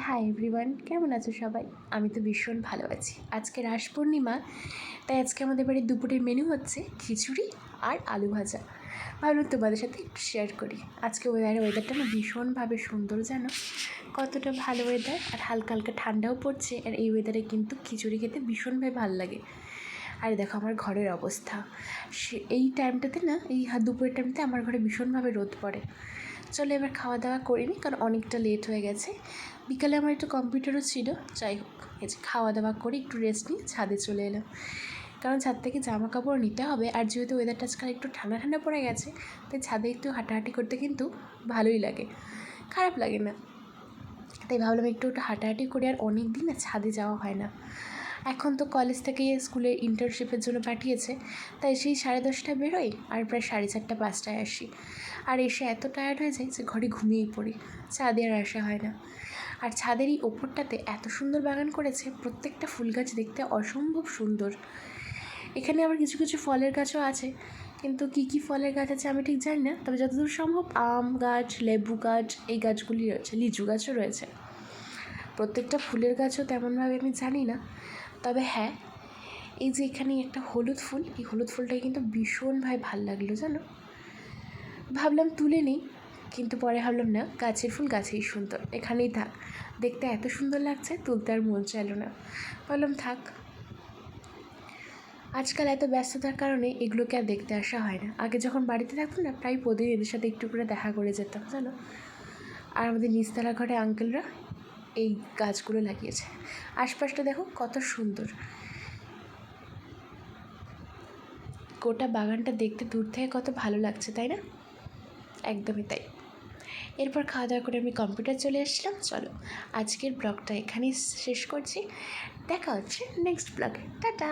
Hi everyone, কেমন আছো সবাই? আমি তো ভীষণ ভালো আছি। আজকে রাস পূর্ণিমা, তাই আজকে আমাদের বাড়ির দুপুরের মেনু হচ্ছে খিচুড়ি আর আলু ভাজা। ভাবলাম তোমাদের সাথে একটু শেয়ার করি। আজকে ওয়েদারটা না ভীষণভাবে সুন্দর, জানো কতটা ভালো ওয়েদার, আর হালকা হালকা ঠান্ডাও পড়ছে। আর এই ওয়েদারে কিন্তু খিচুড়ি খেতে ভীষণভাবে ভালো লাগে। আর দেখো আমার ঘরের অবস্থা, এই টাইমটাতে না, এই দুপুরের টাইমটাতে আমার ঘরে ভীষণভাবে রোদ পড়ে। চলো এবার খাওয়া দাওয়া করিনি, কারণ অনেকটা লেট হয়ে গেছে। বিকালে আমার একটু কম্পিউটারও ছিল, যাই হোক এই যে খাওয়া দাওয়া করে একটু রেস্ট নিয়ে ছাদে চলে এলাম, কারণ ছাদ থেকে জামা কাপড় নিতে হবে। আর যেহেতু ওয়েদারটা আজকাল একটু ঠান্ডা ঠান্ডা পড়ে গেছে, তাই ছাদে একটু হাঁটাহাঁটি করতে কিন্তু ভালোই লাগে, খারাপ লাগে না। তাই ভাবলাম একটু হাঁটাহাঁটি করে, আর অনেক দিন না ছাদে যাওয়া হয় না। এখন তো কলেজ থেকে স্কুলের ইন্টার্নশিপের জন্য পাঠিয়েছে, তাই সেই 10:30টায় বেরোই, আর প্রায় 4:30-5টায় আসি। আর এসে এত টায়ার্ড হয়ে যায় যে ঘরে ঘুমিয়েই পড়ি, ছাদে আর আসা হয় না। আর ছাদের এই ওপরটাতে এত সুন্দর বাগান করেছে, প্রত্যেকটা ফুল গাছ দেখতে অসম্ভব সুন্দর। এখানে আবার কিছু কিছু ফলের গাছও আছে, কিন্তু কী কী ফলের গাছ আছে আমি ঠিক জানি না। তবে যতদূর সম্ভব আম গাছ, লেবু গাছ, এই গাছগুলি রয়েছে, লিচু গাছও রয়েছে। প্রত্যেকটা ফুলের গাছও তেমনভাবে আমি জানি না। তবে হ্যাঁ, এই যে এখানে একটা হলুদ ফুল, এই হলুদ ফুলটাই কিন্তু ভীষণভাবে ভাল লাগলো, জানো। ভাবলাম তুলে নিই, কিন্তু পরে ভাবলাম না, গাছের ফুল গাছেই সুন্দর, এখানেই থাক। দেখতে এত সুন্দর লাগছে, তুলতে আর মন চাইলো না, ভাবলাম থাক। আজকাল এত ব্যস্ততার কারণে এগুলোকে আর দেখতে আসা হয় না। আগে যখন বাড়িতে থাকতাম না, প্রায় প্রতিদিন এদের সাথে একটু করে দেখা করে যেতাম, জানো। আর আমাদের নিচতলা ঘরে আঙ্কেলরা এই গাছগুলো লাগিয়েছে। আশপাশটা দেখো কত সুন্দর, গোটা বাগানটা দেখতে দূর থেকে কত ভালো লাগছে, তাই না? একদমই তাই। এরপর খাওয়া দাওয়া করে আমি কম্পিউটার চলে আসলাম। চলো আজকের ব্লগটা এখানেই শেষ করছি, দেখা হচ্ছে নেক্সট ব্লগে। টাটা।